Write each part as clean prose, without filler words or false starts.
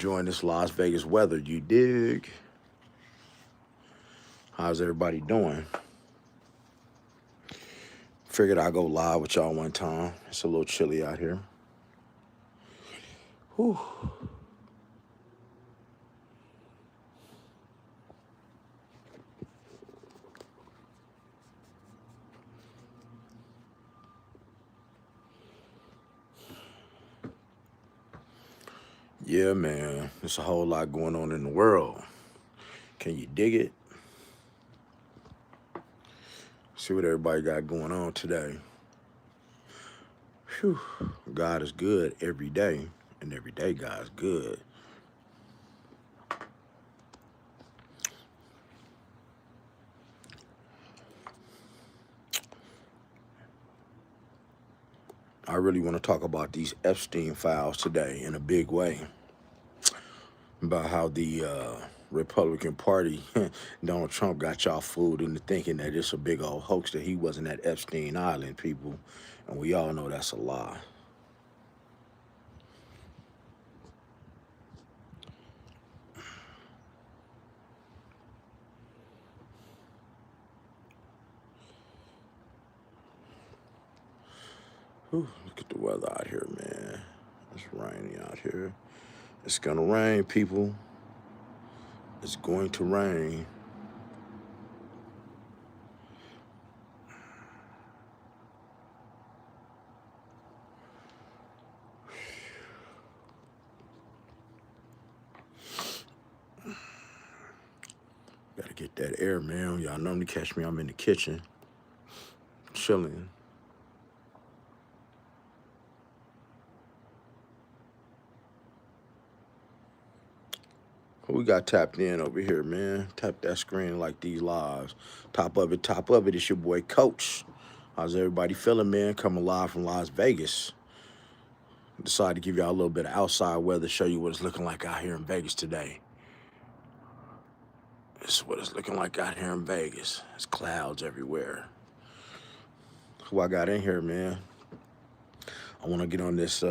enjoying this Las Vegas weather, you dig? How's everybody doing? Figured I'd go live with y'all one time. It's a little chilly out here. Whew. Yeah, man. There's a whole lot going on in the world. Can you dig it? See what everybody got going on today. Whew. God is good every day, and every day God's good. I really want to talk about these Epstein files today in a big way. About how the Republican Party, Donald Trump got y'all fooled into thinking that it's a big old hoax that he wasn't at Epstein Island, people. And we all know that's a lie. Whew, look at the weather out here, man. It's rainy out here. It's gonna rain, people. It's going to rain. Gotta get that air, man. Y'all normally catch me, I'm in the kitchen, chilling. Who we got tapped in over here, man? Tap that screen like these lives. Top of it, it's your boy Coach. How's everybody feeling, man? Coming live from Las Vegas. Decided to give y'all a little bit of outside weather, show you what it's looking like out here in Vegas today. This is what it's looking like out here in Vegas. There's clouds everywhere. Who I got in here, man? I want to get on this,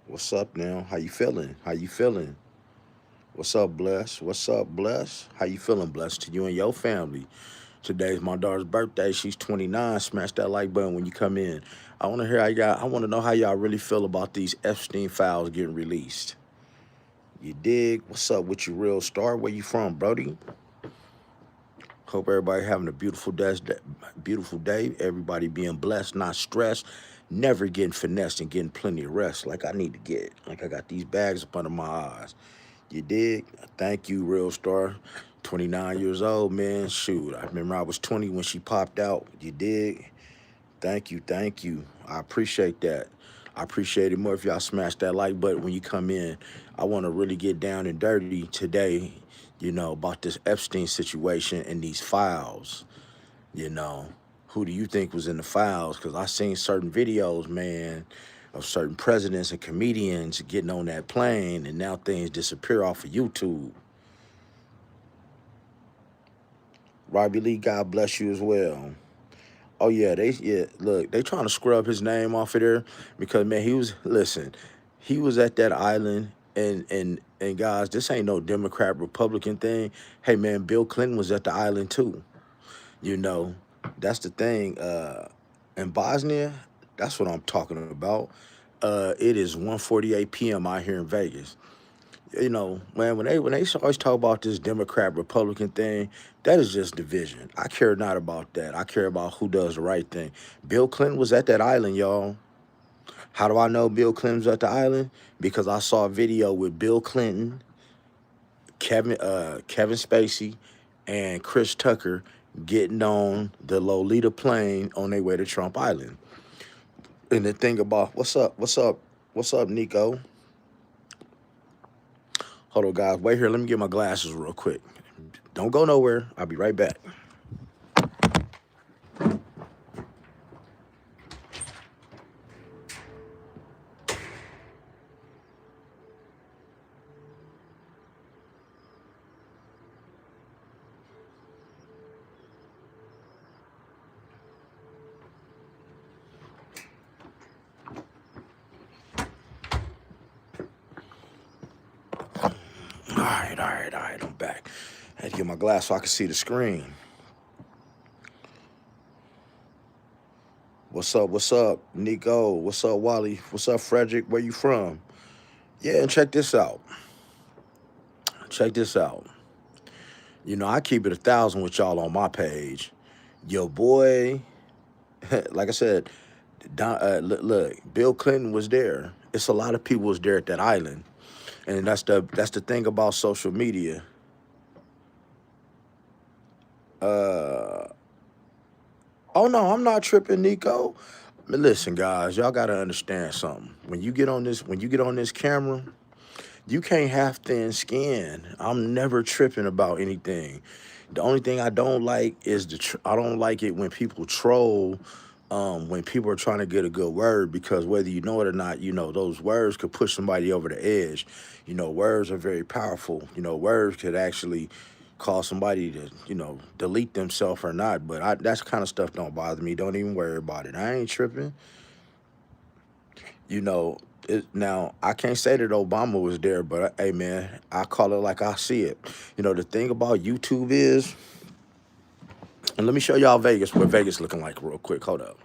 what's up now? How you feeling? How you feeling? What's up, Bless? What's up, Bless? How you feeling, Bless? To you and your family. Today's my daughter's birthday. She's 29. Smash that like button when you come in. I want to hear how y'all, I want to know how y'all really feel about these Epstein files getting released. You dig? What's up with you, real star? Where you from, Brody? Hope everybody having a beautiful day. Beautiful day. Everybody being blessed, not stressed. Never getting finessed and getting plenty of rest like I need to get. Like I got these bags up under my eyes. You dig? Thank you, real star. 29 years old, man. Shoot, I remember I was 20 when she popped out. You dig? Thank you, thank you. I appreciate that. I appreciate it more if y'all smash that like button when you come in. I want to really get down and dirty today, you know, about this Epstein situation and these files. You know, who do you think was in the files? Because I seen certain videos, man, of certain presidents and comedians getting on that plane, and now things disappear off of YouTube. Robbie Lee, God bless you as well. Oh yeah, look, they trying to scrub his name off of there because man, he was at that island and guys, this ain't no Democrat Republican thing. Hey man, Bill Clinton was at the island too. You know, that's the thing. In Bosnia, that's what I'm talking about. It is 1:48 p.m. out here in Vegas. You know, man, when they always talk about this Democrat Republican thing, that is just division. I care not about that. I care about who does the right thing. Bill Clinton was at that island, y'all. How do I know Bill Clinton was at the island? Because I saw a video with Bill Clinton, Kevin Spacey, and Chris Tucker getting on the Lolita plane on their way to Trump Island. And the thing about what's up, Nico? Hold on, guys. Wait here. Let me get my glasses real quick. Don't go nowhere. I'll be right back. All right. I'm back. I had to get my glass so I could see the screen. What's up, Nico? What's up, Wally? What's up, Frederick? Where you from? Yeah, and check this out. Check this out. I keep it 1,000 with y'all on my page. Your boy, like I said, look, Bill Clinton was there. It's a lot of people was there at that island, and that's the thing about social media. Uh, oh no, I'm not tripping, Nico. Listen, guys, y'all gotta understand something. When you get on this camera, you can't have thin skin. I'm never tripping about anything. The only thing I don't like is I don't like it when people troll, when people are trying to get a good word, because whether you know it or not, those words could push somebody over the edge. Words are very powerful. Words could actually cause somebody to, delete themselves or not. But that's kind of stuff don't bother me. Don't even worry about it. I ain't tripping. you know, now I can't say that Obama was there, but hey, man, I call it like I see it. The thing about YouTube is, and let me show y'all Vegas, what Vegas looking like real quick. Hold up.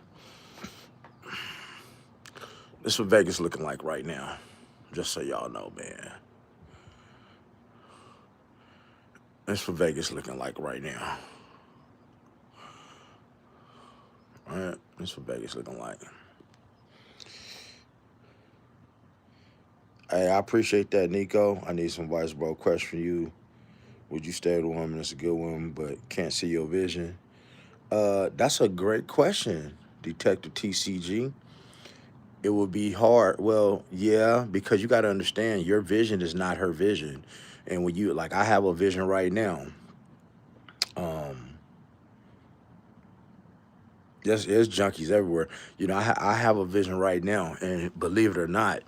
This is what Vegas looking like right now. Just so y'all know, man. This is what Vegas looking like right now. All right, this is what Vegas looking like. Hey, I appreciate that, Nico. I need some advice, bro. Question for you. Would you stay with a woman that's a good woman but can't see your vision? That's a great question, Detective TCG. It would be hard. Well, yeah, because you got to understand your vision is not her vision. And when you, like, I have a vision right now. Um, yes, there's junkies everywhere. I have a vision right now. And believe it or not,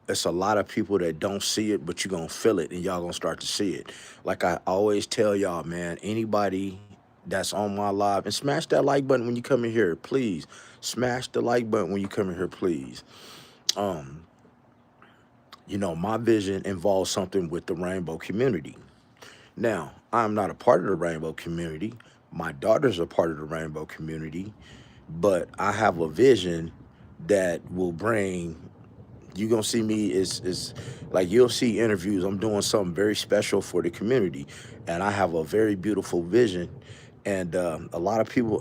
it's a lot of people that don't see it, but you're going to feel it and y'all going to start to see it. Like I always tell y'all, man, anybody that's on my live, and smash that like button when you come in here, please. Smash the like button when you come in here, please. Um, my vision involves something with the rainbow community. Now, I'm not a part of the rainbow community. My daughter's a part of the rainbow community, but I have a vision that will bring. You gonna see me is like you'll see interviews. I'm doing something very special for the community, and I have a very beautiful vision. And a lot of people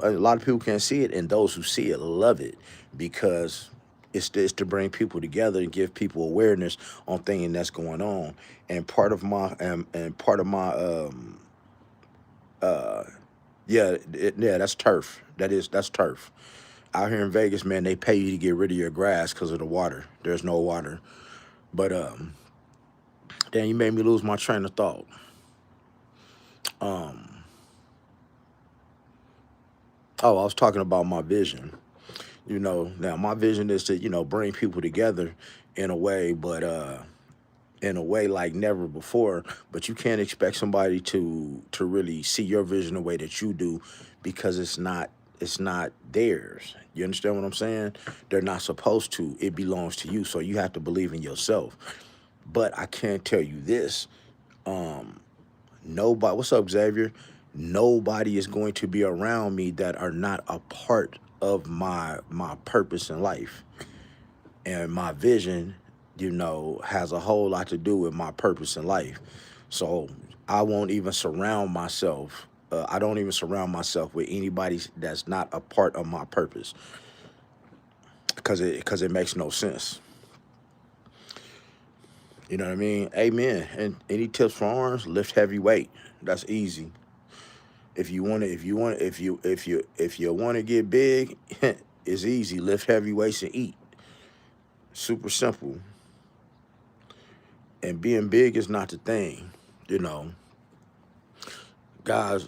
can't see it, and those who see it love it because it's to bring people together and give people awareness on things that's going on. And part of my uh yeah, that's turf. That's turf. Out here in Vegas, man, they pay you to get rid of your grass because of the water. There's no water. But damn, you made me lose my train of thought. Um, oh, I was talking about my vision. Now my vision is to bring people together in a way, but in a way like never before. But you can't expect somebody to really see your vision the way that you do because it's not theirs. You understand what I'm saying? They're not supposed to. It belongs to you, so you have to believe in yourself. But I can tell you this. Um, Nobody, what's up, Xavier? Nobody is going to be around me that are not a part of my purpose in life. And my vision, has a whole lot to do with my purpose in life. So I won't even surround myself. I don't even surround myself with anybody that's not a part of my purpose because it makes no sense. You know what I mean? Amen. And any tips for arms? Lift heavy weight. That's easy. If you want to get big, it's easy. Lift heavy weights and eat. Super simple. And being big is not the thing. You know, guys,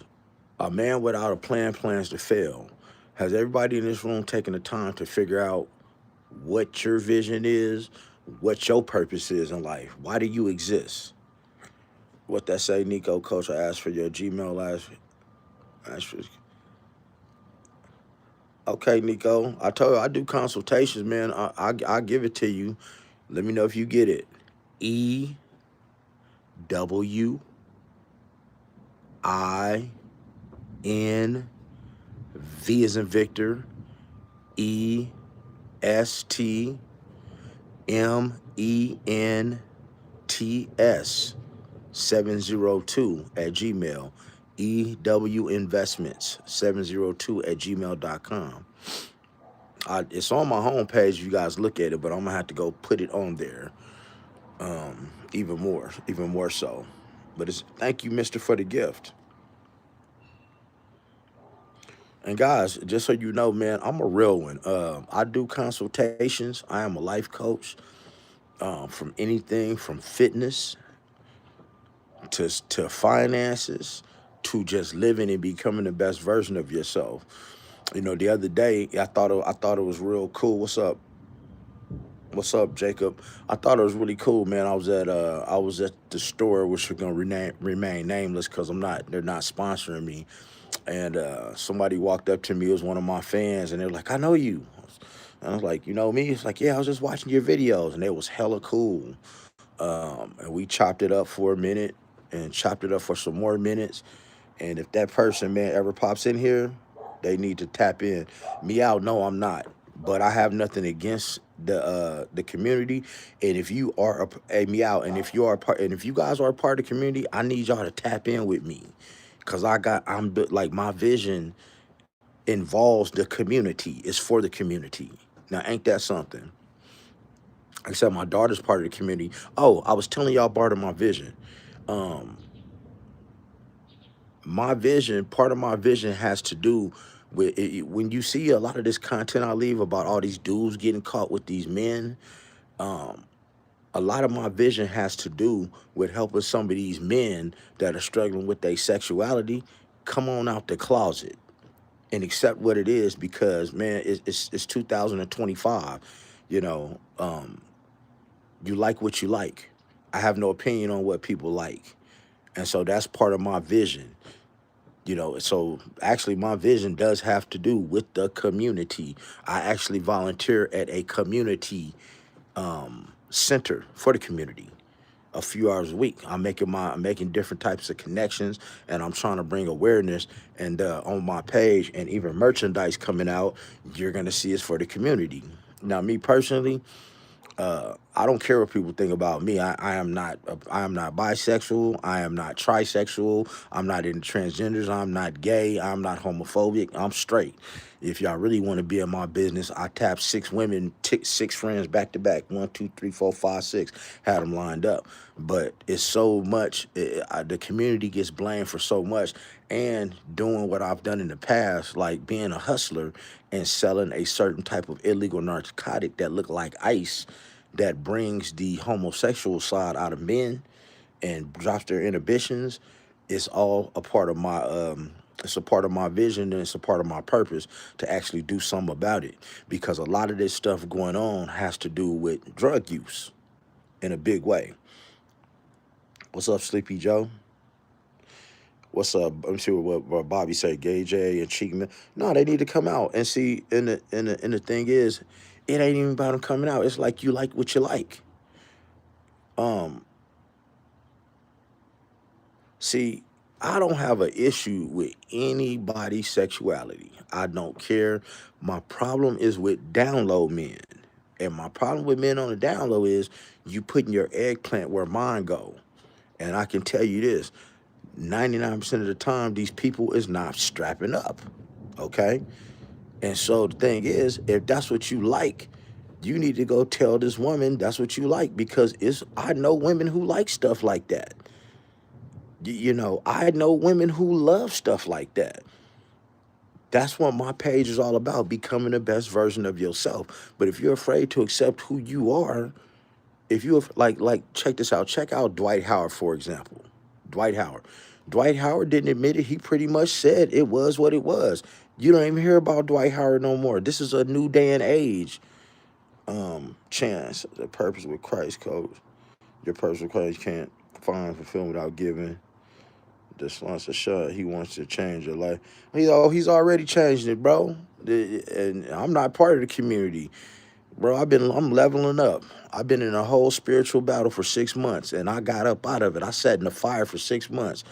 a man without a plan plans to fail. Has everybody in this room taken the time to figure out what your vision is, what your purpose is in life? Why do you exist? What that say, Nico? Coach, I asked for your Gmail last. Asked for, okay, Nico. I told you I do consultations, man. I give it to you. Let me know if you get it. W I N V as in Victor, ESTMENTS 702 at Gmail. EW Investments 702 at gmail.com. It's on my homepage. If you guys look at it, but I'm gonna have to go put it on there even more so. But it's thank you, Mister, for the gift. And guys, just so you know, man, I'm a real one. I do consultations. I am a life coach. From anything from fitness to finances to just living and becoming the best version of yourself. You know, the other day I thought it was real cool. What's up? What's up, Jacob? I thought it was really cool, man. I was at the store, which are gonna remain nameless because they're not sponsoring me. And somebody walked up to me. It was one of my fans, and they were like, "I know you." And I was like, "You know me?" It's like, "Yeah, I was just watching your videos," and it was hella cool. And we chopped it up for a minute, and chopped it up for some more minutes. And if that person, man, ever pops in here, they need to tap in. Me out, no, I'm not. But I have nothing against the community. And if you are a me out, and if you are part, and if you guys are a part of the community, I need y'all to tap in with me, cause like my vision involves the community. It's for the community. Now, ain't that something? Like I said, my daughter's part of the community. Oh, I was telling y'all part of my vision. Um, my vision, part of my vision has to do with when you see a lot of this content I leave about all these dudes getting caught with these men. Um, a lot of my vision has to do with helping some of these men that are struggling with their sexuality come on out the closet and accept what it is, because man, it's 2025. You know, you like what you like. I have no opinion on what people like, and so that's part of my vision. You know, so actually my vision does have to do with the community. I actually volunteer at a community center for the community a few hours a week. I'm making different types of connections, and I'm trying to bring awareness. And on my page, and even merchandise coming out, you're gonna see it's for the community. Now, me personally, I don't care what people think about me. I am not bisexual. I am not trisexual. I'm not into transgenders. I'm not gay. I'm not homophobic. I'm straight. If y'all really want to be in my business, I tapped six women, six friends back to back. One, two, three, four, five, six. Had them lined up. But it's so much. The community gets blamed for so much, and doing what I've done in the past, like being a hustler and selling a certain type of illegal narcotic that look like ice, that brings the homosexual side out of men and drops their inhibitions. It's all a part of my it's a part of my vision, and it's a part of my purpose to actually do something about it, because a lot of this stuff going on has to do with drug use in a big way. What's up, Sleepy Joe? What's up? I'm sure what Bobby said, Gay J and Cheek Man. No, they need to come out and see. And the thing is, it ain't even about them coming out. It's like you like what you like. Um, See, I don't have an issue with anybody's sexuality. I don't care. My problem is with download men. And my problem with men on the download is you putting your eggplant where mine go. And I can tell you this, 99% of the time, these people is not strapping up. Okay? And so the thing is, if that's what you like, you need to go tell this woman that's what you like, because I know women who like stuff like that. You know, I know women who love stuff like that. That's what my page is all about, becoming the best version of yourself. But if you're afraid to accept who you are, if you check this out. Check out Dwight Howard, for example. Dwight Howard. Dwight Howard didn't admit it. He pretty much said it was what it was. You don't even hear about Dwight Howard no more. This is a new day and age. Chance, the purpose with Christ, coach. Your purpose with Christ can't find fulfillment without giving. Just wants a shot. He wants to change your life. He's already changed it, bro. And I'm not part of the community. Bro, I'm leveling up. I've been in a whole spiritual battle for 6 months, and I got up out of it. I sat in the fire for 6 months,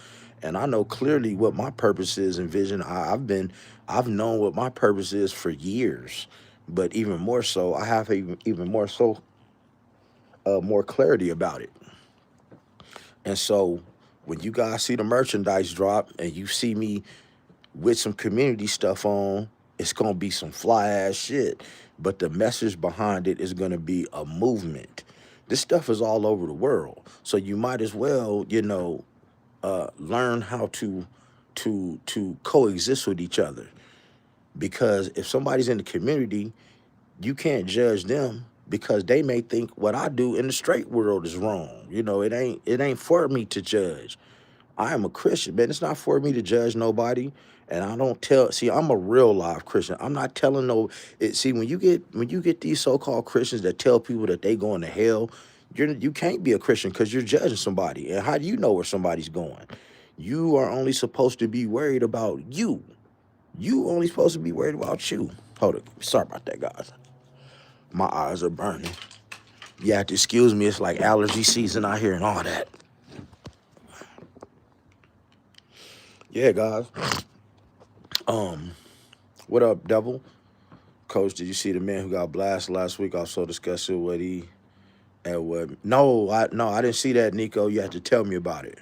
and I know clearly what my purpose is and vision. I've known what my purpose is for years, but even more so, I have even more so, more clarity about it. And so, when you guys see the merchandise drop and you see me with some community stuff on, it's gonna be some fly ass shit. But the message behind it is gonna be a movement. This stuff is all over the world, so you might as well, learn how to coexist with each other. Because if somebody's in the community, you can't judge them because they may think what I do in the straight world is wrong. It ain't for me to judge. I am a Christian, man. It's not for me to judge nobody. And I don't tell. See, I'm a real live Christian. I'm not telling no. See, when you get these so-called Christians that tell people that they going to hell, you can't be a Christian because you're judging somebody. And how do you know where somebody's going? You are only supposed to be worried about you. You only supposed to be worried about you. Hold it. Sorry about that, guys. My eyes are burning. You have to excuse me. It's like allergy season out here and all that. Yeah, guys. What up, devil? Coach, did you see the man who got blasted last week? Also discussing what he and what. No, I didn't see that, Nico. You have to tell me about it.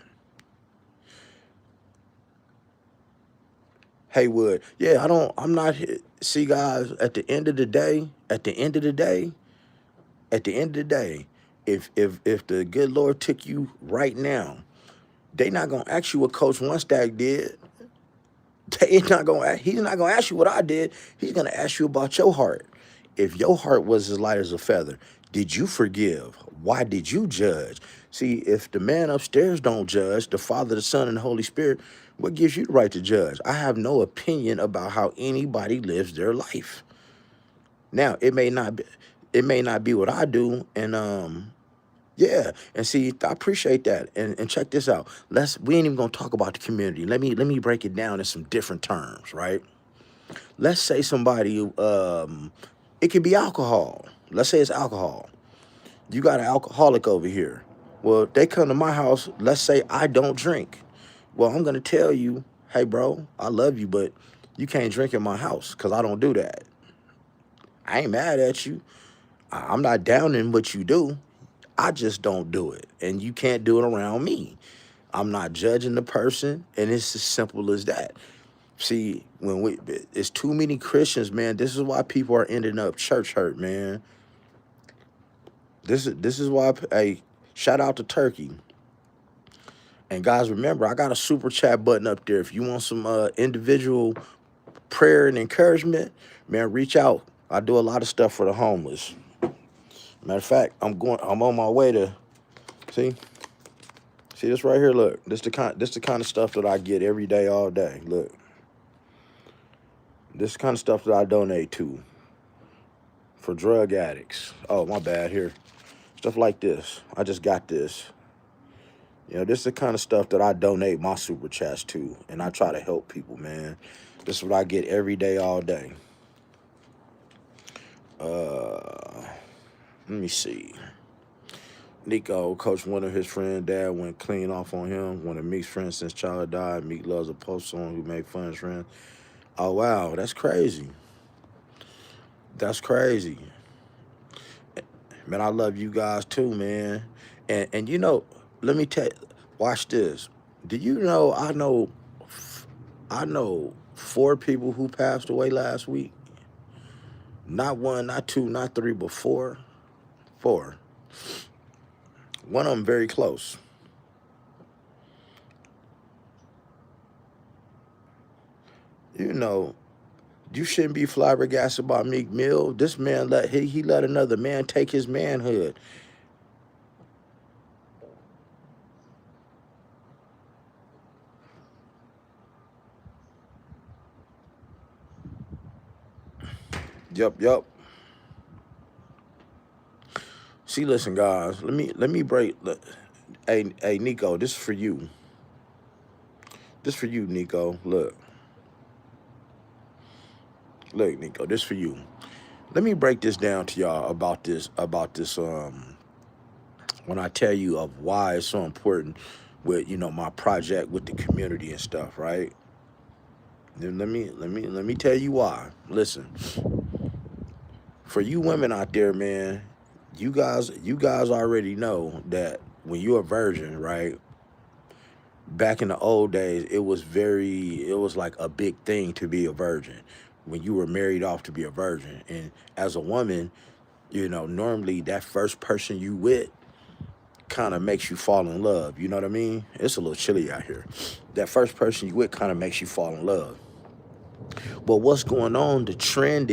Haywood. Yeah, I'm not. See, guys. At the end of the day, if the good Lord took you right now, they not gonna ask you what Coach One did. He's not gonna ask you what I did. He's gonna ask you about your heart. If your heart was as light as a feather, did you forgive? Why did you judge? See, if the man upstairs don't judge, the Father, the Son, and the Holy Spirit, what gives you the right to judge? I have no opinion about how anybody lives their life. Now, it may not be what I do, and yeah, and see, I appreciate that. And check this out. We ain't even gonna talk about the community. Let me break it down in some different terms, right? Let's say somebody, it could be alcohol. Let's say it's alcohol. You got an alcoholic over here. Well, they come to my house. Let's say I don't drink. Well, I'm gonna tell you, hey, bro, I love you, but you can't drink in my house because I don't do that. I ain't mad at you. I'm not downing what you do. I just don't do it. And you can't do it around me. I'm not judging the person, and it's as simple as that. See, it's too many Christians, man. This is why people are ending up church hurt, man. This is why. Hey, shout out to Turkey. And guys, remember, I got a super chat button up there. If you want some individual prayer and encouragement, man, reach out. I do a lot of stuff for the homeless. Matter of fact, I'm on my way to see. See this right here. Look, this the kind of stuff that I get every day, all day. Look, this kind of stuff that I donate to for drug addicts. Oh, my bad. Here, stuff like this. I just got this. This is the kind of stuff that I donate my super chats to, and I try to help people, man. This is what I get every day, all day. Let me see. Nico, coach, one of his friend dad went clean off on him. One of Meek's friends since childhood died. Meek loves a post on who made fun of his friend. Oh wow, that's crazy. That's crazy. Man, I love you guys too, man. And let me tell you, watch this. Do you know I know four people who passed away last week? Not one, not two, not three, but four. Four. One of them very close. You know, you shouldn't be flabbergasted about Meek Mill. This man he let another man take his manhood. Yup. See, listen, guys. Let me break. Hey, Nico, this is for you. This for you, Nico. Look, Nico. This for you. Let me break this down to y'all about this when I tell you of why it's so important with my project with the community and stuff, right? Then let me tell you why. Listen, for you women out there, man, you guys already know that when you're a virgin, right? Back in the old days, it was like a big thing to be a virgin. When you were married off to be a virgin, and as a woman, normally that first person you with kind of makes you fall in love. You know what I mean? It's a little chilly out here. That first person you with kind of makes you fall in love. But what's going on? The trend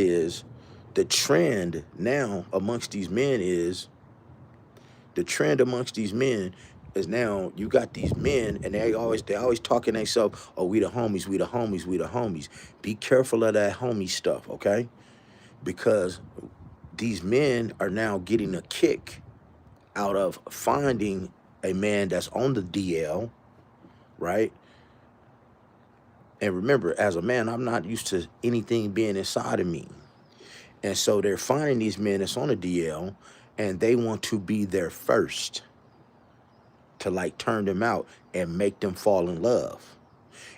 now amongst these men is the trend amongst these men is now you got these men and they always talking themselves, oh, we the homies, we the homies, we the homies. Be careful of that homie stuff, okay? Because these men are now getting a kick out of finding a man that's on the DL, right? And remember, as a man, I'm not used to anything being inside of me. And so they're finding these men that's on the DL and they want to be there first to like turn them out and make them fall in love.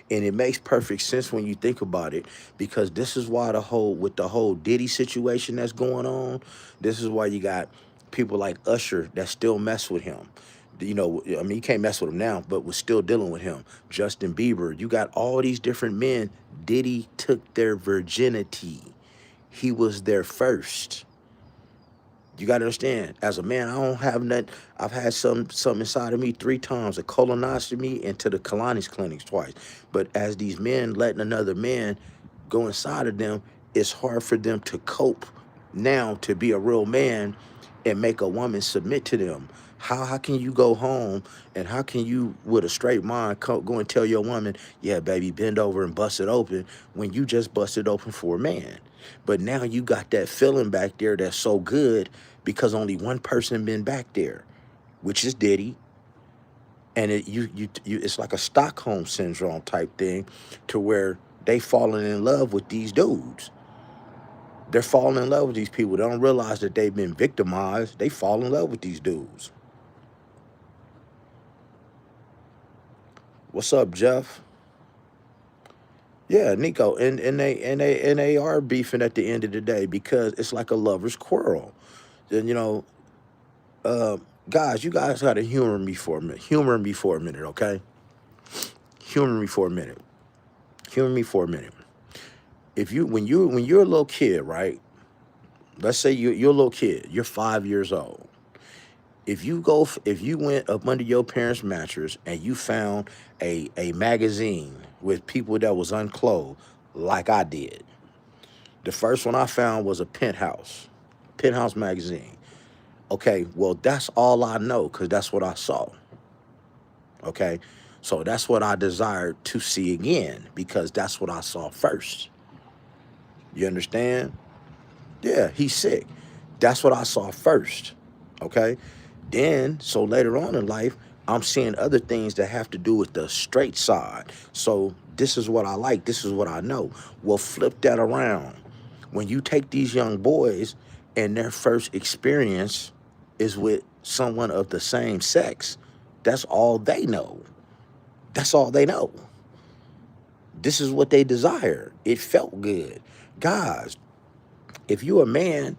And it makes perfect sense when you think about it, because this is why with the whole Diddy situation that's going on, this is why you got people like Usher that still mess with him. I mean, you can't mess with him now, but was still dealing with him. Justin Bieber, you got all these different men. Diddy took their virginity. He was there first. You got to understand, as a man, I don't have nothing. I've had some inside of me 3 times, a colonoscopy and to the colonics clinics twice. But as these men letting another man go inside of them, it's hard for them to cope now to be a real man and make a woman submit to them. How can you go home and how can you, with a straight mind, go and tell your woman, yeah, baby, bend over and bust it open when you just busted open for a man? But now you got that feeling back there that's so good because only one person been back there, which is Diddy. And it's like a Stockholm syndrome type thing, to where they falling in love with these dudes. They're falling in love with these people. They don't realize that they've been victimized. They fall in love with these dudes. What's up, Jeff? Yeah, Nico, and they are beefing at the end of the day because it's like a lover's quarrel. And uh, guys, you guys got to humor me for a minute. Humor me for a minute, okay? Humor me for a minute. Humor me for a minute. If you when you're a little kid, right? Let's say you're a little kid. You're 5 years old. If you went up under your parents' mattress and you found a magazine with people that was unclothed, like I did. The first one I found was a Penthouse magazine. Okay, well that's all I know because that's what I saw. Okay, so that's what I desired to see again because that's what I saw first. You understand? Yeah, he's sick. That's what I saw first. Okay. Then, so later on in life, I'm seeing other things that have to do with the straight side. So this is what I like. This is what I know. Well, flip that around. When you take these young boys and their first experience is with someone of the same sex, that's all they know. That's all they know. This is what they desire. It felt good. Guys, if you a man,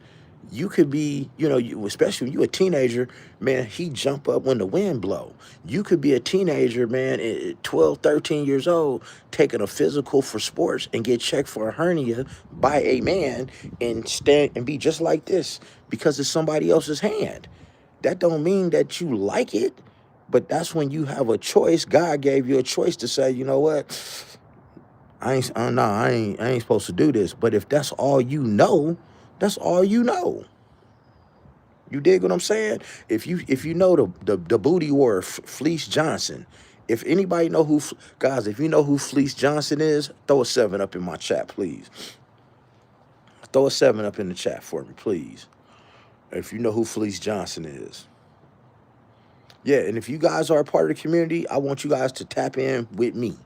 you could be, especially when you a teenager, man, he jump up when the wind blow. You could be a teenager, man, at 12, 13 years old, taking a physical for sports and get checked for a hernia by a man and stand and be just like this because it's somebody else's hand. That don't mean that you like it, but that's when you have a choice. God gave you a choice to say, you know what? No, I ain't supposed to do this. But if that's all you know, that's all you know. You dig what I'm saying? If you know the booty warrior Fleece Johnson, if anybody know guys, if you know who Fleece Johnson is, throw a 7 up in my chat, please. Throw a 7 up in the chat for me, please. If you know who Fleece Johnson is. Yeah, and if you guys are a part of the community, I want you guys to tap in with me.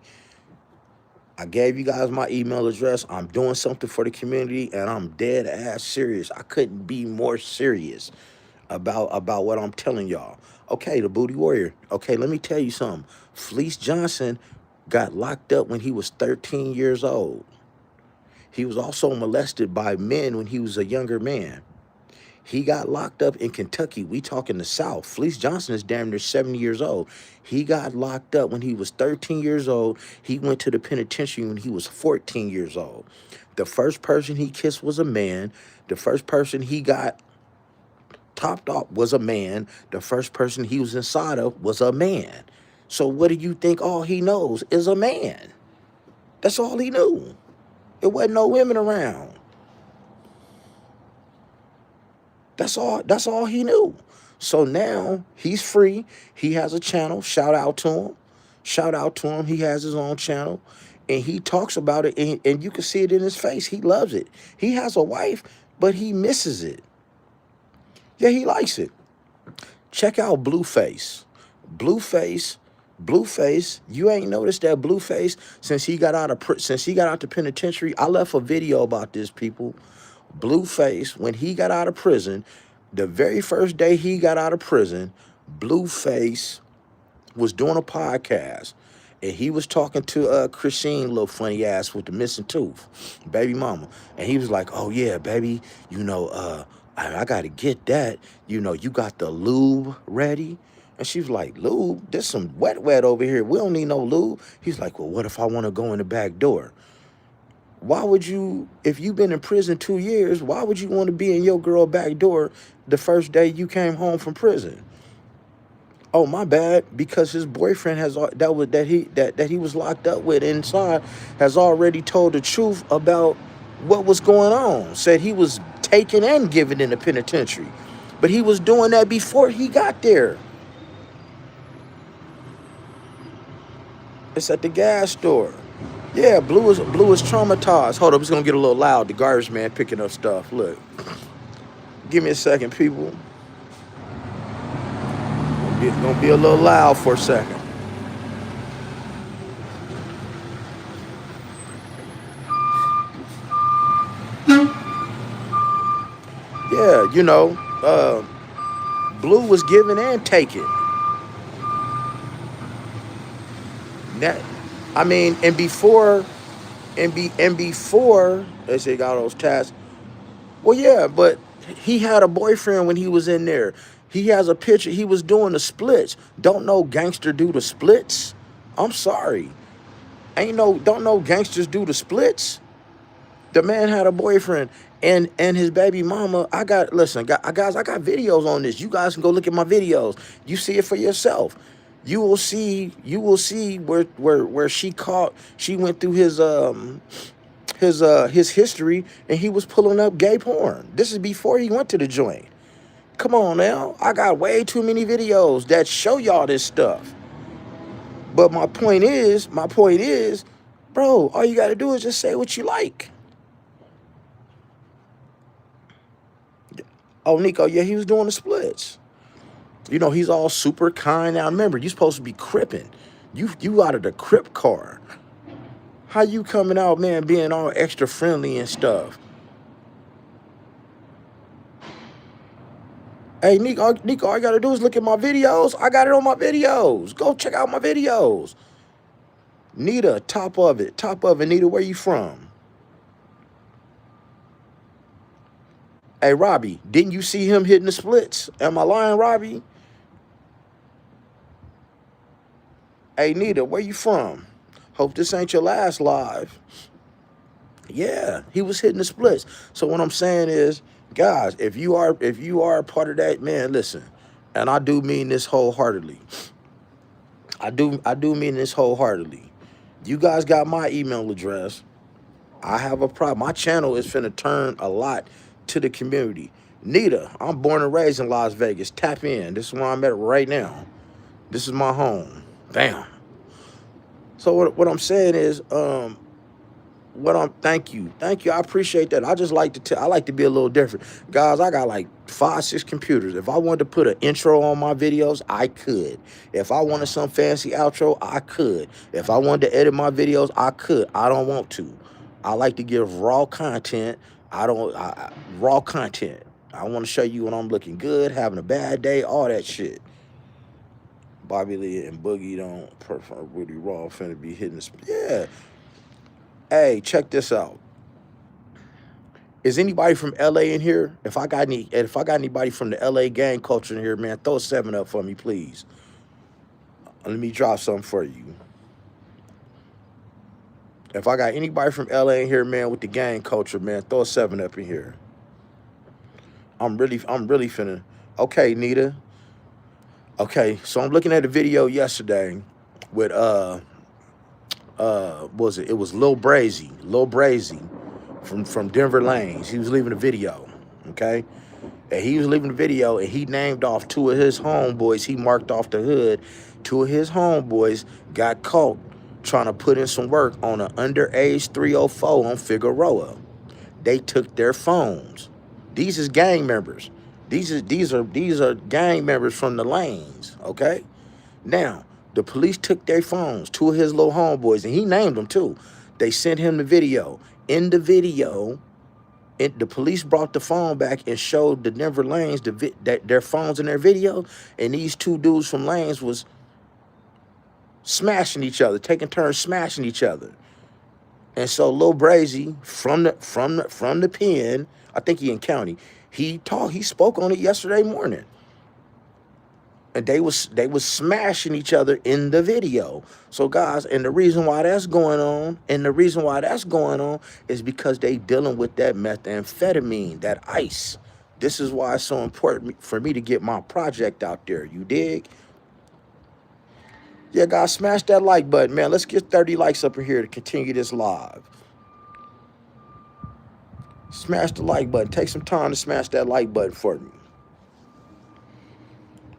I gave you guys my email address. I'm doing something for the community, and I'm dead ass serious. I couldn't be more serious about what I'm telling y'all. Okay, the Booty Warrior. Okay, let me tell you something. Fleece Johnson got locked up when he was 13 years old. He was also molested by men when he was a younger man. He got locked up in Kentucky. We talking the South. Fleece Johnson is damn near 70 years old. He got locked up when he was 13 years old. He went to the penitentiary when he was 14 years old. The first person he kissed was a man. The first person he got topped off was a man. The first person he was inside of was a man. So what do you think all he knows is a man? That's all he knew. It wasn't no women around. That's all he knew. So now he's free. He has a channel. Shout out to him. Shout out to him. He has his own channel. And he talks about it, and you can see it in his face. He loves it. He has a wife, but he misses it. Yeah, he likes it. Check out Blueface. Blueface, Blueface. You ain't noticed that Blueface since he got out the penitentiary. I left a video about this, people. Blueface, when he got out of prison, the very first day he got out of prison, Blueface was doing a podcast, and he was talking to Christine, little funny ass with the missing tooth, baby mama, and he was like, "Oh yeah, baby, I gotta get that. You got the lube ready." And she was like, "Lube? There's some wet over here. We don't need no lube." He's like, "Well, what if I want to go in the back door?" Why would you, if you've been in prison 2 years, why would you want to be in your girl back door the first day you came home from prison? Oh, my bad, because his boyfriend that he was locked up with inside has already told the truth about what was going on. Said he was taken and given in the penitentiary, but he was doing that before he got there. It's at the gas store. Yeah, Blue is traumatized. Hold up, it's gonna get a little loud. The garbage man picking up stuff. Look, give me a second, people. It's gonna be a little loud for a second. Yeah, Blue was giving and taking. That, I mean, and before they say got those tats. Well, yeah, but he had a boyfriend when he was in there. He has a picture. He was doing the splits. Don't no gangster do the splits? I'm sorry. Don't no gangsters do the splits? The man had a boyfriend and his baby mama. Listen, guys, I got videos on this. You guys can go look at my videos. You see it for yourself. You will see where she went through his history, and he was pulling up gay porn. This is before he went to the joint. Come on now. I got way too many videos that show y'all this stuff. But my point is, bro, all you gotta do is just say what you like. Oh, Nico, yeah, he was doing the splits. He's all super kind. Now remember, you supposed to be cripping. You out of the crip car. How you coming out, man, being all extra friendly and stuff? Hey, Nico, all you gotta do is look at my videos. I got it on my videos. Go check out my videos. Nita, top of it. Nita, where you from? Hey, Robbie, didn't you see him hitting the splits? Am I lying, Robbie? Hey, Nita, where you from? Hope this ain't your last live. Yeah, he was hitting the splits. So what I'm saying is, guys, if you are a part of that, man, listen, and I do mean this wholeheartedly. I do mean this wholeheartedly. You guys got my email address. I have a problem. My channel is finna turn a lot to the community. Nita, I'm born and raised in Las Vegas. Tap in. This is where I'm at right now. This is my home. Bam. So what I'm saying is, Thank you. Thank you. I appreciate that. I just like to I like to be a little different. Guys, I got like 5, 6 computers. If I wanted to put an intro on my videos, I could. If I wanted some fancy outro, I could. If I wanted to edit my videos, I could. I don't want to. I like to give raw content. Raw content. I want to show you when I'm looking good, having a bad day, all that shit. Bobby Lee and Boogie don't prefer Woody Raw finna be hitting the yeah. Hey, check this out. Is anybody from LA in here? If I got anybody from the LA gang culture in here, man, throw a 7 up for me, please. Let me drop something for you. If I got anybody from LA in here, man, with the gang culture, man, throw a 7 up in here. I'm really finna. Okay, Nita. Okay, so I'm looking at a video yesterday with what was it? It was Lil Brazy from Denver Lanes. He was leaving a video. Okay. And he was leaving the video and he named off 2 of his homeboys. He marked off the hood. 2 of his homeboys got caught trying to put in some work on an underage 304 on Figueroa. They took their phones. These is gang members. These are gang members from the lanes, okay? Now, the police took their phones, 2 of his little homeboys, and he named them too. They sent him the video. In the video, the police brought the phone back and showed the Denver Lanes that their phones in their video, and these 2 dudes from Lanes was smashing each other, taking turns smashing each other. And so Lil Brazy from the pen, I think he in county, he spoke on it yesterday morning. And they was smashing each other in the video. So guys, and the reason why that's going on, is because they dealing with that methamphetamine, that ice. This is why it's so important for me to get my project out there. You dig? Yeah, guys, smash that like button, man. Let's get 30 likes up in here to continue this live. Smash the like button. Take some time to smash that like button for me.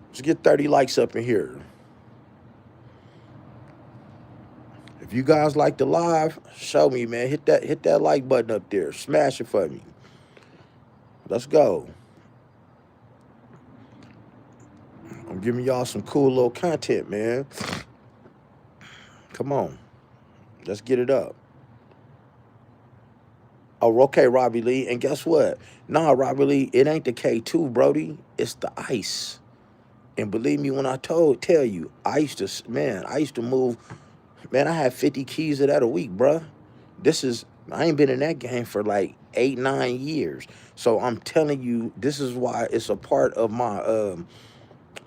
Let's get 30 likes up in here. If you guys like the live, show me, man. Hit that like button up there. Smash it for me. Let's go. I'm giving y'all some cool little content, man. Come on. Let's get it up. Oh, okay, Robbie Lee. And guess what? Nah, Robbie Lee, it ain't the K2, Brody. It's the ice. And believe me when I tell you, I used to move, man, I had 50 keys of that a week, bruh. I ain't been in that game for like 8, 9 years. So I'm telling you, this is why it's a part of my,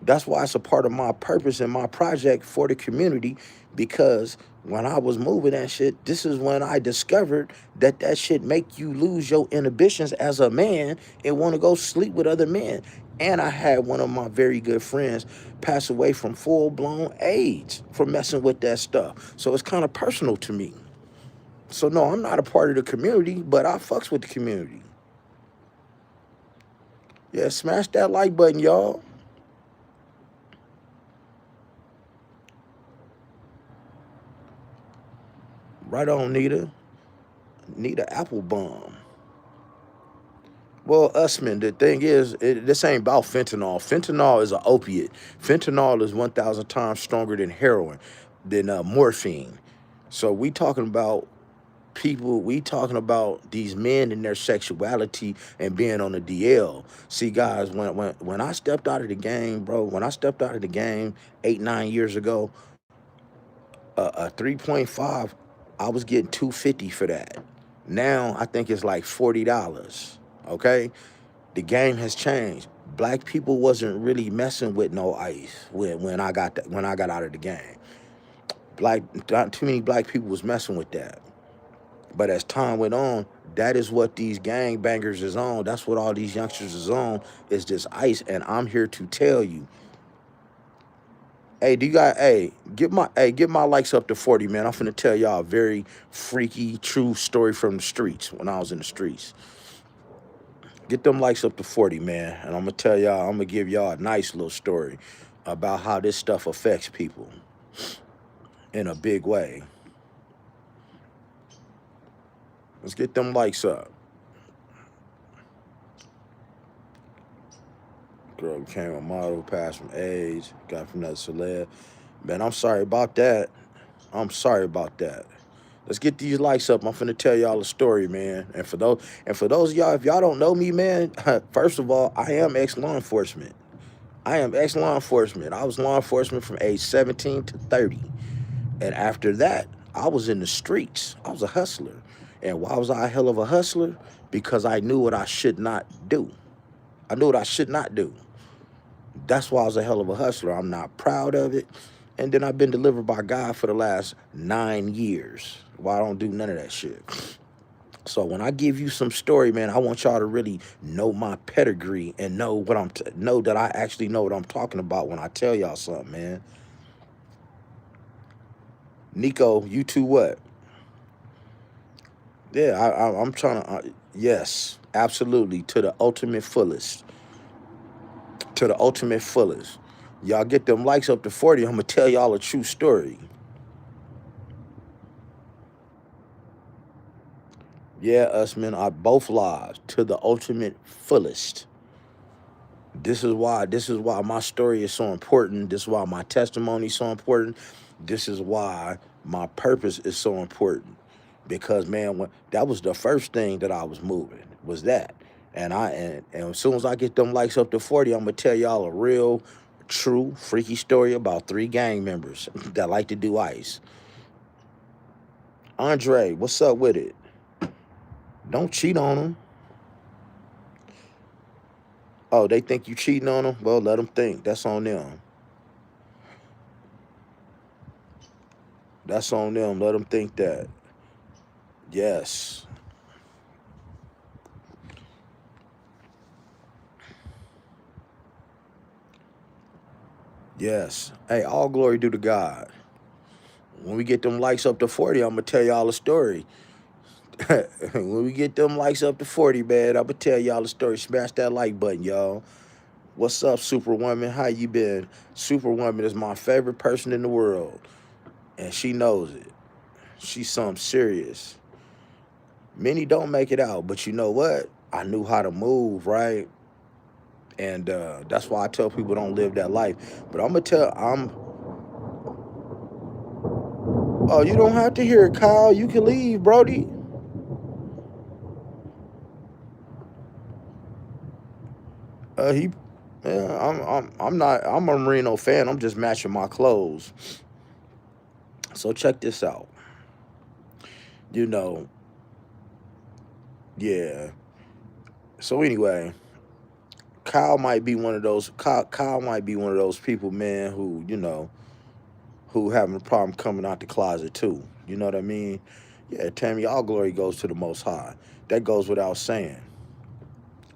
that's why it's a part of my purpose and my project for the community, because when I was moving that shit, this is when I discovered that shit make you lose your inhibitions as a man and want to go sleep with other men. And I had one of my very good friends pass away from full-blown AIDS from messing with that stuff. So it's kind of personal to me. So no, I'm not a part of the community, but I fucks with the community. Yeah, smash that like button, y'all. Right on, Nita. Nita Applebaum. Well, Usman, the thing is, this ain't about fentanyl. Fentanyl is an opiate. Fentanyl is 1,000 times stronger than heroin, than morphine. So we talking about these men and their sexuality and being on the DL. See, guys, when I stepped out of the game, bro, when I stepped out of the game 8, 9 years ago, a 3.5, I was getting 250 for that. Now I think it's like $40. Okay, the game has changed. Black people wasn't really messing with no ice when I got out of the game. Not too many black people was messing with that. But as time went on, that is what these gang bangers is on. That's what all these youngsters is on, is this ice. And I'm here to tell you, hey, get my likes up to 40, man. I'm finna tell y'all a very freaky, true story from the streets when I was in the streets. Get them likes up to 40, man. And I'm gonna give y'all a nice little story about how this stuff affects people in a big way. Let's get them likes up. Girl became a model, passed from age, got from that celeb. Man, I'm sorry about that. I'm sorry about that. Let's get these likes up. I'm finna tell y'all a story, man. And for those of y'all, if y'all don't know me, man, first of all, I am ex-law enforcement. I am ex-law enforcement. I was law enforcement from age 17 to 30. And after that, I was in the streets. I was a hustler. And why was I a hell of a hustler? Because I knew what I should not do. I knew what I should not do. That's why I was a hell of a hustler. I'm not proud of it. And then I've been delivered by God for the last 9 years. Why I don't do none of that shit. So when I give you some story, man, I want y'all to really know my pedigree and know what know that I actually know what I'm talking about when I tell y'all something, man. Nico, you two what? Yeah, I'm trying to. Yes, absolutely, to the ultimate fullest. To the ultimate fullest. Y'all get them likes up to 40. I'm gonna tell y'all a true story. Yeah, us men are both lives to the ultimate fullest. This is why my story is so important. This is why my testimony is so important. This is why my purpose is so important. Because man, that was the first thing that I was moving was that. And as soon as I get them likes up to 40, I'm gonna tell y'all a real, true, freaky story about 3 gang members that like to do ice. Andre, what's up with it? Don't cheat on them. Oh, they think you cheating on them? Well, let them think. That's on them. That's on them. Let them think that. Yes. Yes. Hey, all glory due to God. When we get them likes up to 40, I'm going to tell y'all a story. When we get them likes up to 40, man, I'm going to tell y'all a story. Smash that like button, y'all. What's up, Superwoman? How you been? Superwoman is my favorite person in the world, and she knows it. She's something serious. Many don't make it out, but you know what? I knew how to move, right? And that's why I tell people don't live that life. But oh, you don't have to hear it, Kyle. You can leave, Brody. He, yeah, I'm not. I'm a Marino fan. I'm just matching my clothes. So check this out. You know, yeah. So anyway, Kyle might be one of those people, man, who who having a problem coming out the closet too. You know what I mean? Yeah, Tammy, all glory goes to the Most High. That goes without saying.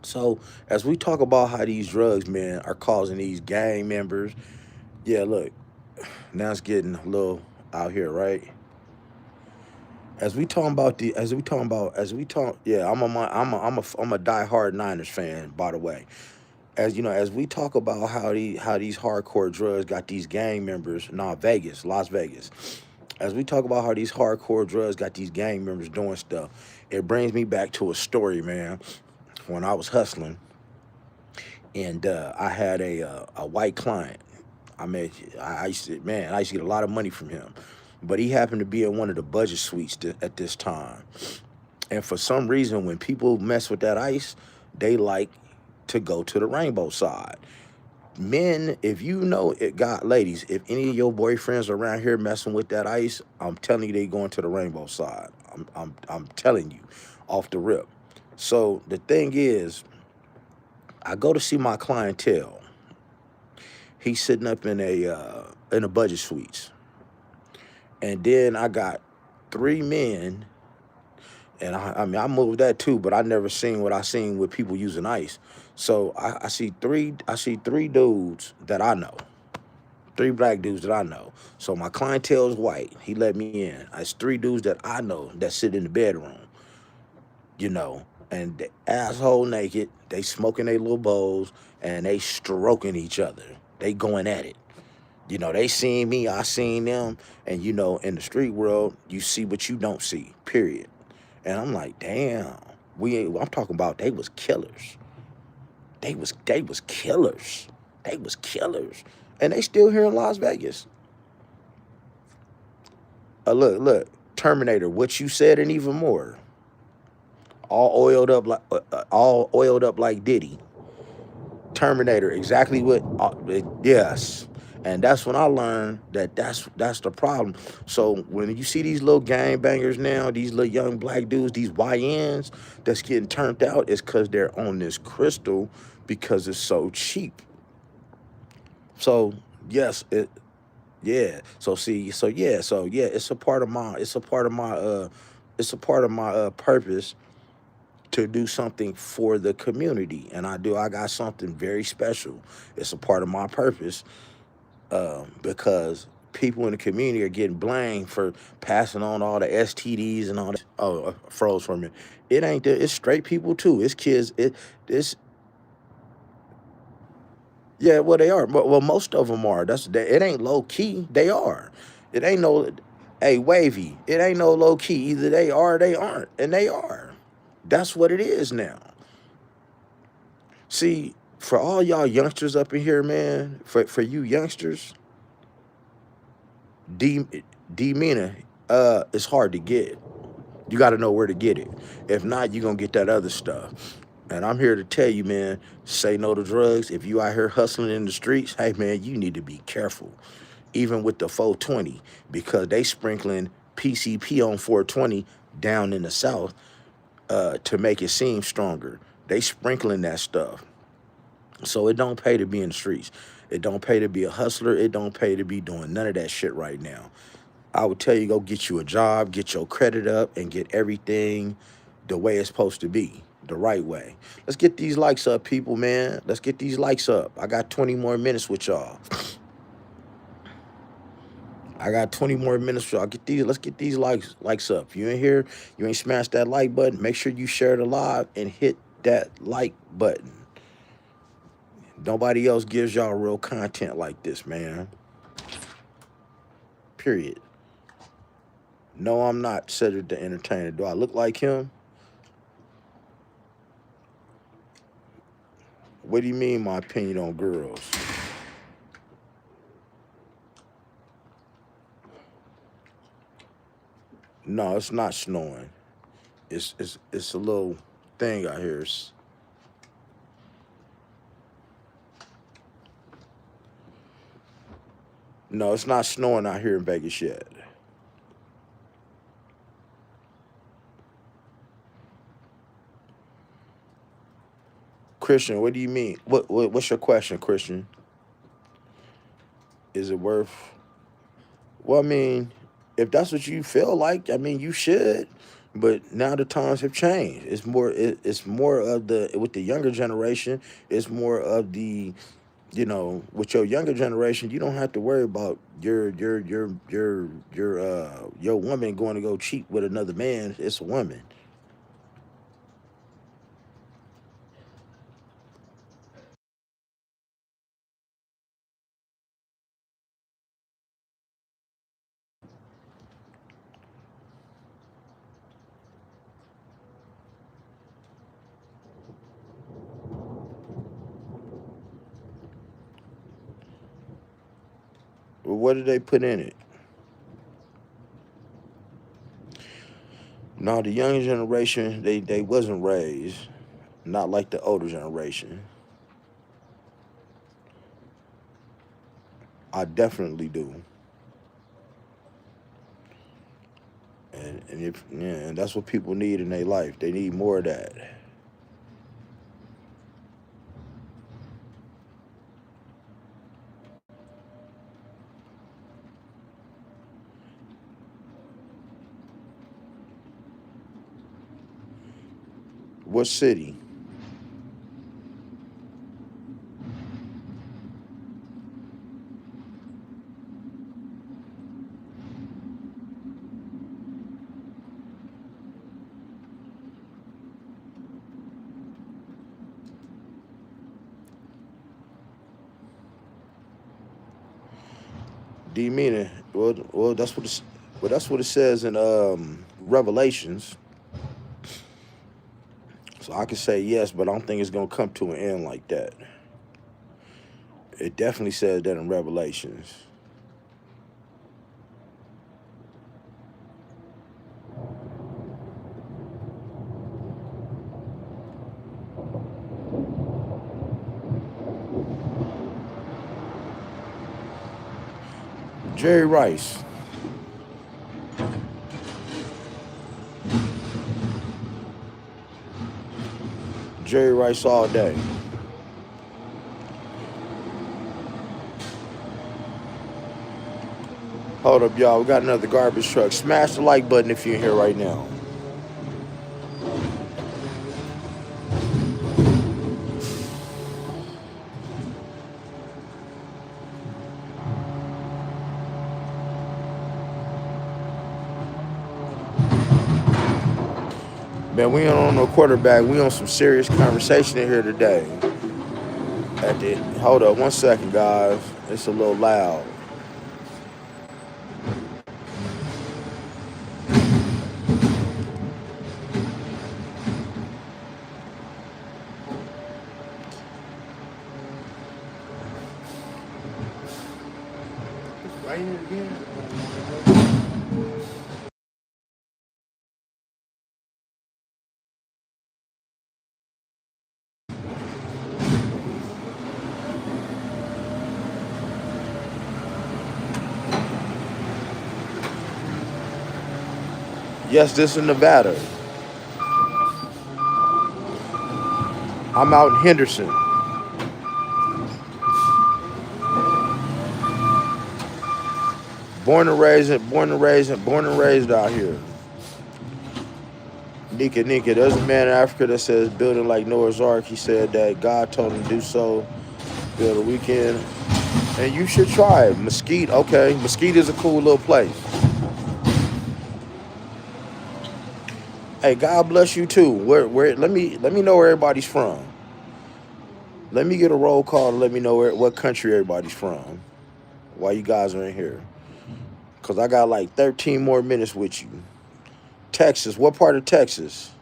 So as we talk about how these drugs, man, are causing these gang members, yeah, look, now it's getting a little out here, right? As we talk, yeah, I'm a diehard Niners fan, by the way. As you know, as we talk about how these hardcore drugs got these gang members, Vegas, Las Vegas. As we talk about how these hardcore drugs got these gang members doing stuff, it brings me back to a story, man. When I was hustling, and I had a white client. I mean, I used to get a lot of money from him, but he happened to be in one of the budget suites at this time. And for some reason, when people mess with that ice, they like to go to the rainbow side. Men, if you know it, God, ladies, if any of your boyfriends around here messing with that ice, I'm telling you, they going to the rainbow side. I'm telling you, off the rip. So the thing is, I go to see my clientele. He's sitting up in a budget suites, and then I got 3 men, and I mean I moved that too, but I never seen what I seen with people using ice. So I see three dudes that I know, 3 black dudes that I know. So my clientele is white. He let me in. It's 3 dudes that I know that sit in the bedroom, you know, and they asshole naked. They smoking their little bowls and they stroking each other. They going at it. You know, they seen me, I seen them, and in the street world, you see what you don't see. Period. And I'm like, damn. I'm talking about they was killers. They was killers. They was killers. And they still here in Las Vegas. Look, Terminator, what you said and even more. All oiled up like Diddy. Terminator, exactly what. Yes, and that's when I learned that that's the problem. So when you see these little gang bangers now, these little young black dudes, these YNs that's getting turned out, is because they're on this crystal because it's so cheap. So yes, yeah. So yeah, it's a part of my purpose to do something for the community, and I got something very special. It's a part of my purpose, because people in the community are getting blamed for passing on all the STDs and all that. Oh, froze for a minute. It ain't that. It's straight people too. It's kids. It's Yeah, well, they are. Well, most of them are. It ain't low key. They are. It ain't no. Hey, wavy. It ain't no low key. Either they are or they aren't, and they are. That's what it is now. See, for all y'all youngsters up in here, man, for you youngsters, D D Mina, it's hard to get. You got to know where to get it. If not, you're gonna get that other stuff. And I'm here to tell you, man, say no to drugs. If you out here hustling in the streets, hey man, you need to be careful. Even with the 420, because they sprinkling PCP on 420 down in the South, to make it seem stronger. They sprinkling that stuff. So it don't pay to be in the streets. It don't pay to be a hustler. It don't pay to be doing none of that shit right now. I would tell you, go get you a job, get your credit up, and get everything the way it's supposed to be, the right way. Let's get these likes up, people, man. Let's get these likes up. I got 20 more minutes with y'all. I got 20 more minutes for y'all. Let's get these likes up. If you ain't here, you ain't smashed that like button, make sure you share the live and hit that like button. Nobody else gives y'all real content like this, man. Period. No, I'm not Cedric the Entertainer. Do I look like him? What do you mean, my opinion on girls? No, it's not snowing. It's a little thing out here. No, it's not snowing out here in Vegas yet. Christian, what do you mean? What's your question, Christian? Is it worth? Well, I mean, if that's what you feel like, I mean, you should. But now the times have changed. It's more of the with the younger generation. It's more of the, with your younger generation, you don't have to worry about your woman going to go cheat with another man. It's a woman. Well, what did they put in it? No, the younger generation, they wasn't raised not like the older generation. I definitely do. And that's what people need in their life. They need more of that. What city? D meaning? Well, that's what it says in Revelations. So I can say yes, but I don't think it's gonna come to an end like that. It definitely says that in Revelations. Jerry Rice. Jerry Rice all day. Hold up, y'all. We got another garbage truck. Smash the like button if you're in here right now. Man, we ain't on no quarterback. We on some serious conversation in here today. Hold up, 1 second, guys. It's a little loud. Raining again. Yes, this is Nevada. I'm out in Henderson. Born and raised out here. Nika, there's a man in Africa that says building like Noah's Ark. He said that God told him to do so, build a weekend. And you should try it. Mesquite, okay. Mesquite is a cool little place. Hey, God bless you too. Where let me know where everybody's from. Let me get a roll call to let me know what country everybody's from while you guys are in here. Cause I got like 13 more minutes with you. Texas, what part of Texas?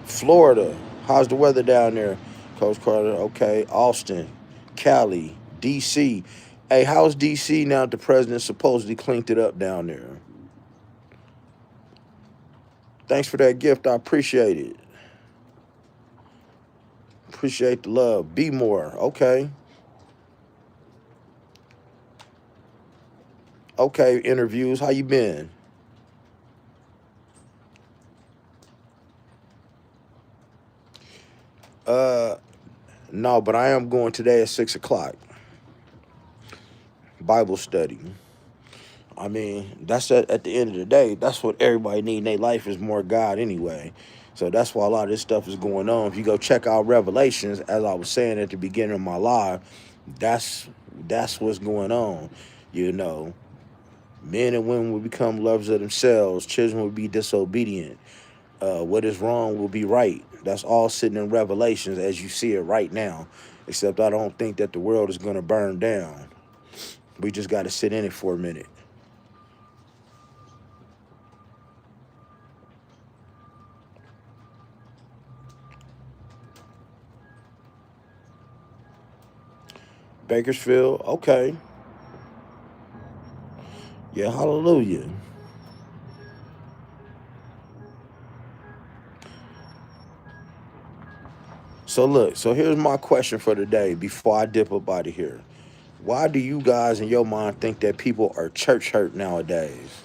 Florida, how's the weather down there? Coach Carter, okay. Austin, Cali, DC. Hey, how's DC now that the president supposedly cleaned it up down there? Thanks for that gift. I appreciate it. Appreciate the love. Be more. Okay. Okay, interviews. How you been? Uh, no, but I am going today at 6 o'clock. Bible study. I mean, that's at the end of the day, that's what everybody need in their life is more God anyway. So that's why a lot of this stuff is going on. If you go check out Revelations, as I was saying at the beginning of my live, that's what's going on. You know, men and women will become lovers of themselves. Children will be disobedient. What is wrong will be right. That's all sitting in Revelations as you see it right now. Except I don't think that the world is going to burn down. We just got to sit in it for a minute. Bakersfield, okay. Yeah, hallelujah. So look, so here's my question for today before I dip up out of here. Why do you guys in your mind think that people are church hurt nowadays?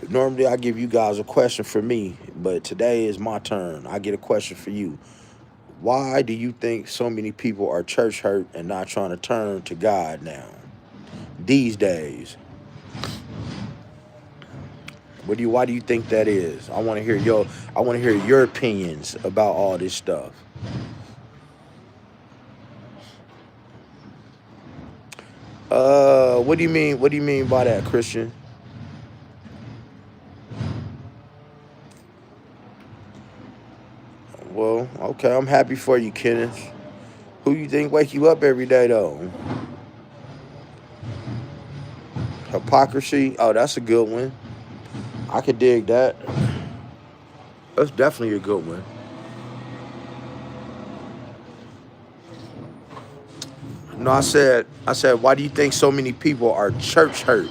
Normally I give you guys a question for me, but today is my turn. I get a question for you. Why do you think so many people are church hurt and not trying to turn to God now? These days. Why do you think that is? I want to hear your opinions about all this stuff. What do you mean? What do you mean by that, Christian? Well, okay, I'm happy for you, Kenneth. Who you think wake you up every day though? Hypocrisy. Oh, that's a good one. I could dig that. That's definitely a good one. No, I said, why do you think so many people are church hurt?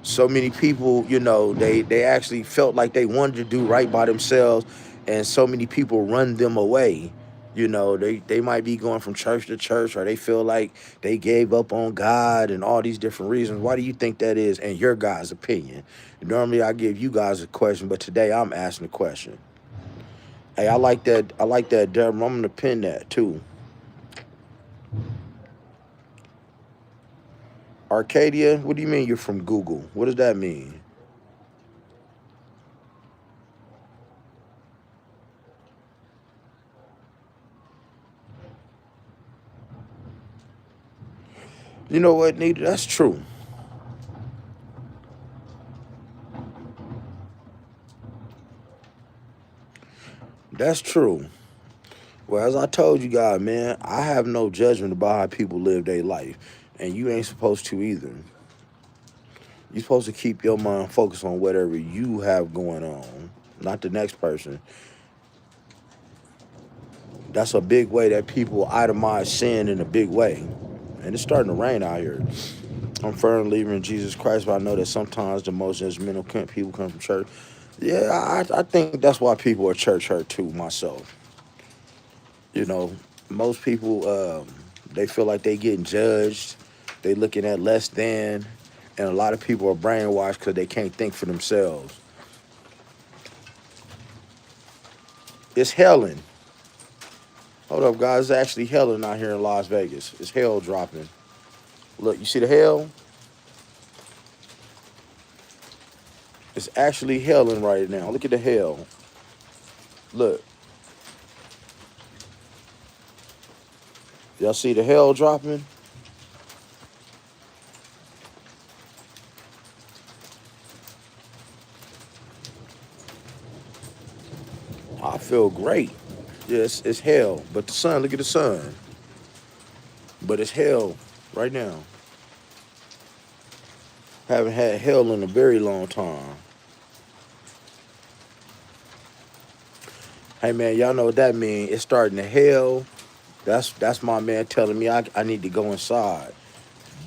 So many people, they actually felt like they wanted to do right by themselves, and so many people run them away. They might be going from church to church, or they feel like they gave up on God and all these different reasons. Why do you think that is, in your guys' opinion? Normally, I give you guys a question, but today I'm asking a question. Hey, I like that. I like that, Deborah. I'm gonna pin that too. Arcadia, what do you mean you're from Google? What does that mean? You know what, Nita? That's true. That's true. Well, as I told you guys, man, I have no judgment about how people live their life, and you ain't supposed to either. You're supposed to keep your mind focused on whatever you have going on, not the next person. That's a big way that people itemize sin in a big way, and it's starting to rain out here. I'm firm believer in Jesus Christ, but I know that sometimes the most judgmental people come from church. Yeah, I think that's why people are church hurt too. Myself, you know, most people they feel like they getting judged, they looking at less than, and a lot of people are brainwashed because they can't think for themselves. It's helling. Hold up, guys. It's actually helling out here in Las Vegas. It's hell dropping. Look, you see the hell? It's actually helling right now. Look at the hell. Look, y'all see the hell dropping? I feel great. Yes, it's hell. But the sun, look at the sun. But it's hell right now. Haven't had hell in a very long time. Hey man, y'all know what that means. It's starting to hell. That's my man telling me I need to go inside.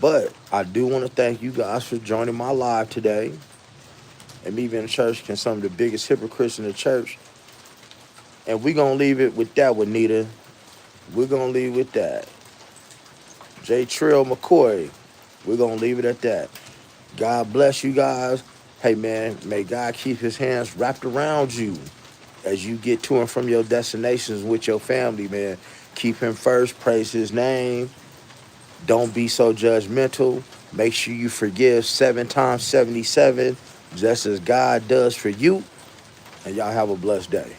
But I do want to thank you guys for joining my live today. And me being in church can some of the biggest hypocrites in the church. And we're gonna leave it with that one, Nita. We're gonna leave with that. J. Trill McCoy. We're gonna leave it at that. God bless you guys. Hey man, may God keep his hands wrapped around you as you get to and from your destinations with your family, man. Keep him first, praise his name. Don't be so judgmental. Make sure you forgive 7 times 77, just as God does for you. And y'all have a blessed day.